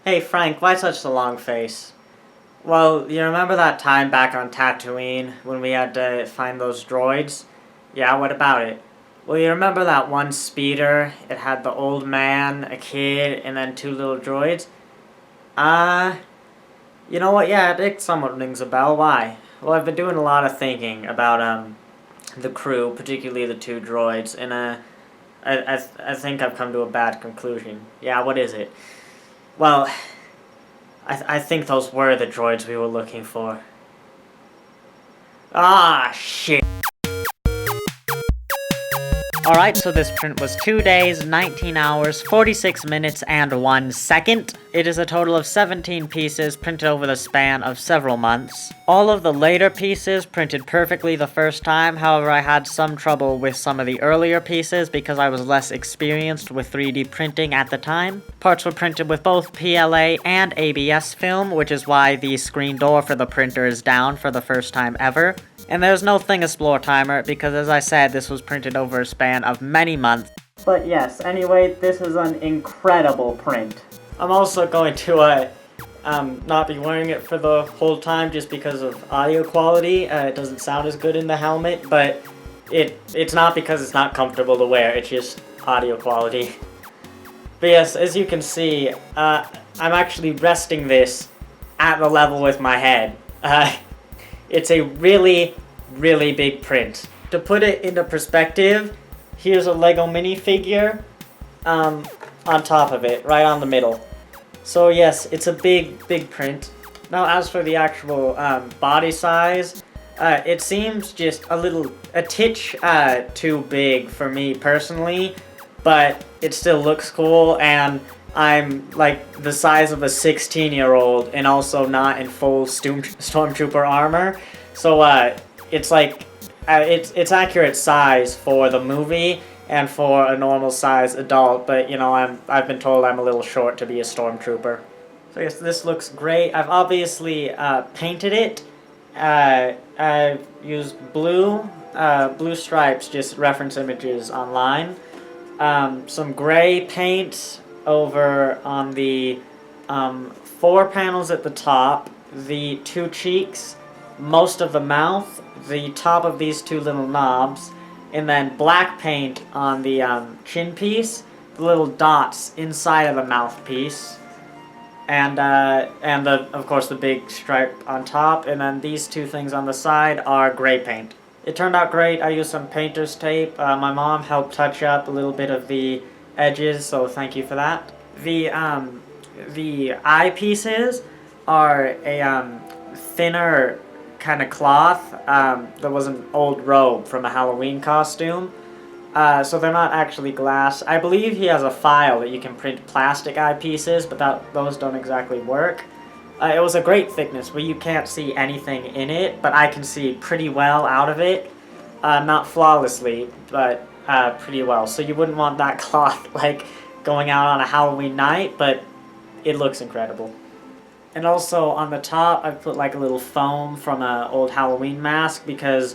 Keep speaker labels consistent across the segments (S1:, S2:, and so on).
S1: Hey Frank, why such a long face? Well, you remember that time back on Tatooine when we had to find those droids? Yeah, what about it? Well, you remember that one speeder? It had the old man, a kid, and then two little droids? Uh, you know what? Yeah, it somewhat rings a bell. Why? Well, I've been doing a lot of thinking about, the crew, particularly the two droids, and, I think I've come to a bad conclusion. Yeah, what is it? Well, I think those were the droids we were looking for. Ah, shit. Alright, so this print was 2 days, 19 hours, 46 minutes, and 1 second. It is a total of 17 pieces printed over the span of several months. All of the later pieces printed perfectly the first time, however I had some trouble with some of the earlier pieces because I was less experienced with 3D printing at the time. Parts were printed with both PLA and ABS film, which is why the screen door for the printer is down for the first time ever. And there's no Thingisplore timer because, as I said, this was printed over a span of many months. But yes, anyway, this is an incredible print. I'm also going to, not be wearing it for the whole time just because of audio quality. It doesn't sound as good in the helmet, but it's not because it's not comfortable to wear, it's just audio quality. But yes, as you can see, I'm actually resting this at the level with my head. It's a really, really big print. To put it into perspective, here's a Lego minifigure on top of it, right on the middle. So yes, it's a big, big print. Now as for the actual body size, it seems just a titch too big for me personally, but it still looks cool, and I'm like the size of a 16-year-old and also not in full Stormtrooper armor. So it's like it's accurate size for the movie and for a normal size adult, but you know, I've been told I'm a little short to be a Stormtrooper. So yes, this looks great. I've obviously painted it. I've used blue stripes, just reference images online. Some gray paint over on the 4 panels at the top, the 2 cheeks, most of the mouth, the top of these 2 little knobs, and then black paint on the chin piece, the little dots inside of the mouthpiece, and of course the big stripe on top, and then these 2 things on the side are gray paint. It turned out great. I used some painter's tape. My mom helped touch up a little bit of the edges, so thank you for that. The eyepieces are a thinner kind of cloth. There was an old robe from a Halloween costume, so they're not actually glass. I believe he has a file that you can print plastic eyepieces, but those don't exactly work. It was a great thickness where you can't see anything in it, but I can see pretty well out of it. Not flawlessly, but pretty well. So you wouldn't want that cloth like going out on a Halloween night, but it looks incredible. And also on the top, I've put like a little foam from an old Halloween mask because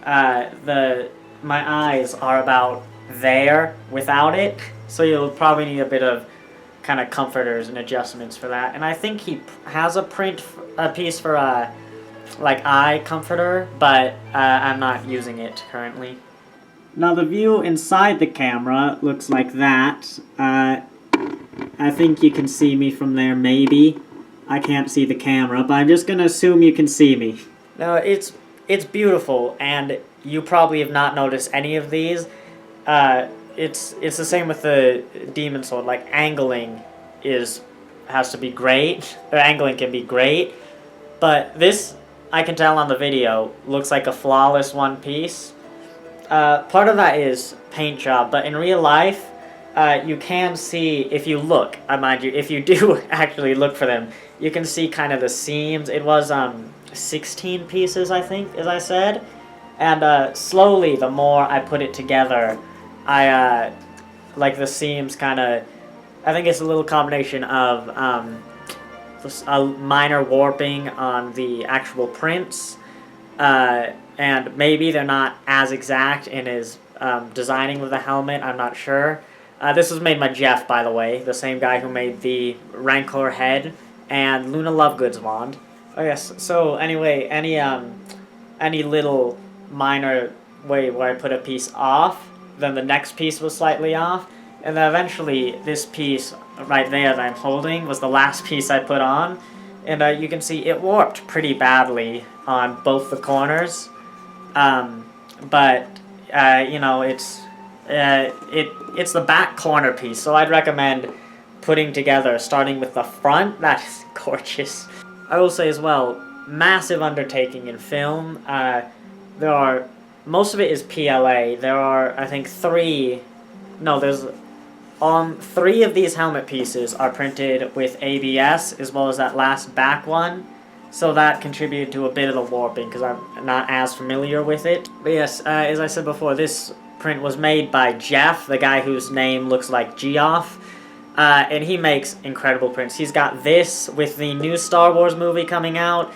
S1: my eyes are about there without it, so you'll probably need a bit of kind of comforters and adjustments for that. And I think he has a piece for like eye comforter, but I'm not using it currently. Now the view inside the camera looks like that. I think you can see me from there, maybe. I can't see the camera, but I'm just gonna assume you can see me. No, it's beautiful, and you probably have not noticed any of these. It's the same with the demon sword. Like angling has to be great. Or angling can be great, but this, I can tell on the video, looks like a flawless one piece. Part of that is paint job, but in real life, you can see, if you look, mind you, if you do actually look for them, you can see kind of the seams. It was 16 pieces, I think, as I said, and slowly, the more I put it together, like the seams kind of, I think it's a little combination of a minor warping on the actual prints, and maybe they're not as exact in his designing with the helmet, I'm not sure. This was made by Jeff, by the way, the same guy who made the Rancor head and Luna Lovegood's wand. Oh yes. So anyway, any little minor way where I put a piece off, then the next piece was slightly off, and then eventually this piece right there that I'm holding was the last piece I put on, and you can see it warped pretty badly on both the corners. But you know, it's the back corner piece, so I'd recommend putting together, starting with the front. That is gorgeous. I will say as well, massive undertaking in film. Most of it is PLA. There are, I think, three of these helmet pieces are printed with ABS, as well as that last back one. So that contributed to a bit of the warping, because I'm not as familiar with it. But yes, as I said before, this print was made by Jeff, the guy whose name looks like Geoff. And he makes incredible prints. He's got this with the new Star Wars movie coming out.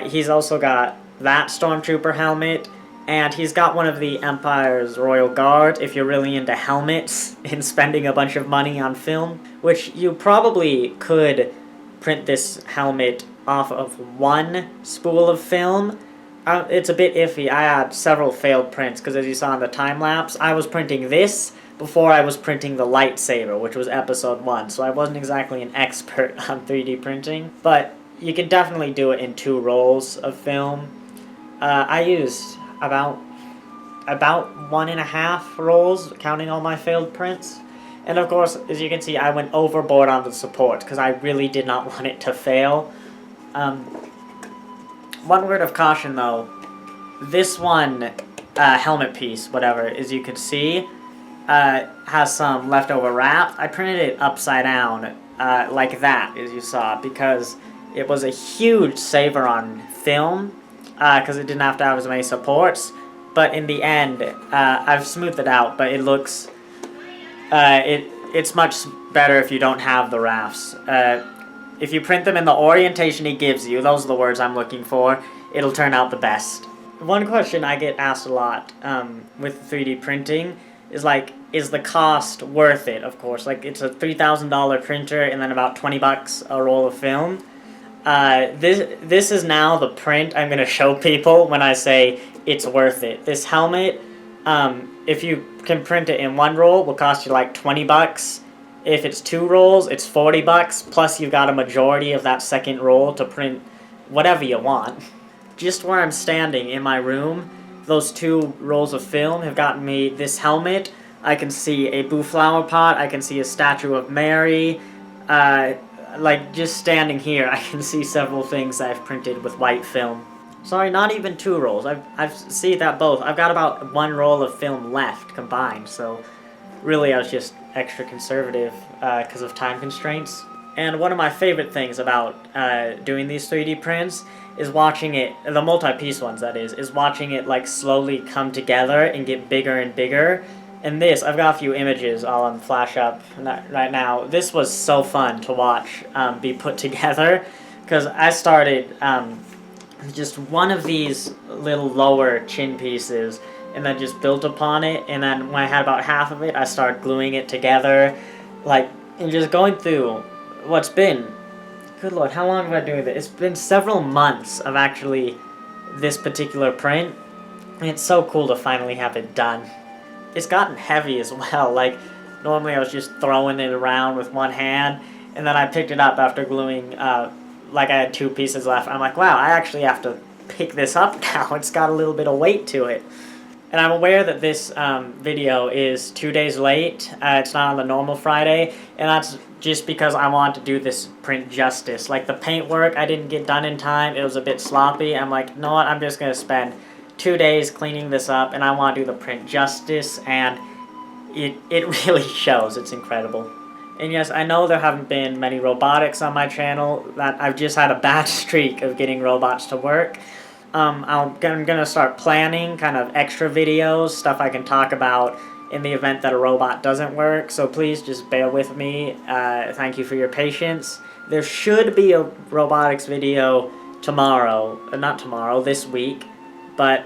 S1: He's also got that Stormtrooper helmet. And he's got one of the Empire's Royal Guard, if you're really into helmets and spending a bunch of money on film. Which you probably could print this helmet off of one spool of film. It's a bit iffy. I had several failed prints, because as you saw in the time-lapse, I was printing this before I was printing the lightsaber, which was episode 1, so I wasn't exactly an expert on 3D printing. But you can definitely do it in 2 rolls of film. I used about 1.5 rolls, counting all my failed prints. And of course, as you can see, I went overboard on the support, because I really did not want it to fail. One word of caution though, this one helmet piece, whatever, as you can see, has some leftover wrap. I printed it upside down, like that, as you saw, because it was a huge saver on film, because it didn't have to have as many supports. But in the end, I've smoothed it out, but it looks, it's much better if you don't have the rafts. If you print them in the orientation he gives you, those are the words I'm looking for, it'll turn out the best. One question I get asked a lot with 3D printing is like, is the cost worth it? Of course, like it's a $3,000 printer and then about $20 a roll of film. This is now the print I'm gonna show people when I say it's worth it. This helmet, if you can print it in 1 roll, will cost you like $20. If it's 2 rolls, it's $40, plus you've got a majority of that second roll to print whatever you want. Just where I'm standing in my room, those 2 rolls of film have gotten me this helmet. I can see a boo flower pot, I can see a statue of Mary. Like, just standing here, I can see several things I've printed with white film. Sorry, not even 2 rolls. I've seen that both. I've got about 1 roll of film left combined, so really I was just extra conservative because of time constraints. And one of my favorite things about doing these 3D prints is watching it, the multi-piece ones that is watching it like slowly come together and get bigger and bigger. And this, I've got a few images I'll flash up right now. This was so fun to watch be put together, because I started just one of these little lower chin pieces and then just built upon it, and then when I had about half of it, I started gluing it together, like, and just going through what's been, good lord, how long have I been doing this? It's been several months of actually this particular print, and it's so cool to finally have it done. It's gotten heavy as well, like, normally I was just throwing it around with one hand, and then I picked it up after gluing, like I had 2 pieces left. I'm like, wow, I actually have to pick this up now, it's got a little bit of weight to it. And I'm aware that this video is 2 days late. It's not on the normal Friday, and that's just because I want to do this print justice. Like the paintwork I didn't get done in time, it was a bit sloppy. I'm like, you know what, I'm just going to spend 2 days cleaning this up, and I want to do the print justice, and it really shows. It's incredible. And yes, I know there haven't been many robotics on my channel. That I've just had a bad streak of getting robots to work. I'm gonna start planning kind of extra videos, stuff I can talk about in the event that a robot doesn't work, so please just bear with me. Thank you for your patience. There should be a robotics video tomorrow, not tomorrow, this week, but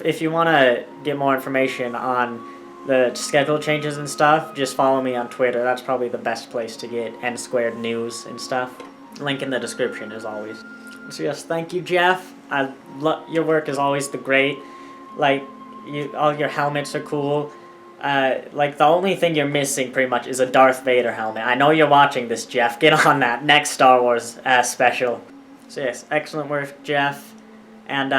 S1: if you want to get more information on the schedule changes and stuff, just follow me on Twitter. That's probably the best place to get N-squared news and stuff. Link in the description, as always. So yes, thank you, Jeff. Your work is always the great. Like, all your helmets are cool. Like, the only thing you're missing, pretty much, is a Darth Vader helmet. I know you're watching this, Jeff. Get on that. Next Star Wars special. So yes, excellent work, Jeff. And,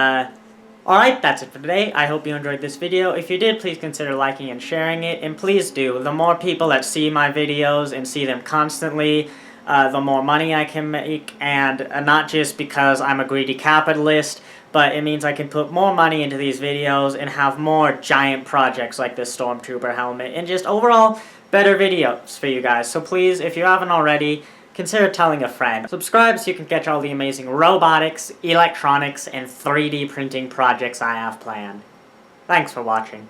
S1: alright, that's it for today. I hope you enjoyed this video. If you did, please consider liking and sharing it. And please do. The more people that see my videos and see them constantly, the more money I can make. And not just because I'm a greedy capitalist, but it means I can put more money into these videos and have more giant projects like this Stormtrooper helmet and just overall better videos for you guys. So please, if you haven't already, consider telling a friend. Subscribe so you can catch all the amazing robotics, electronics, and 3D printing projects I have planned. Thanks for watching.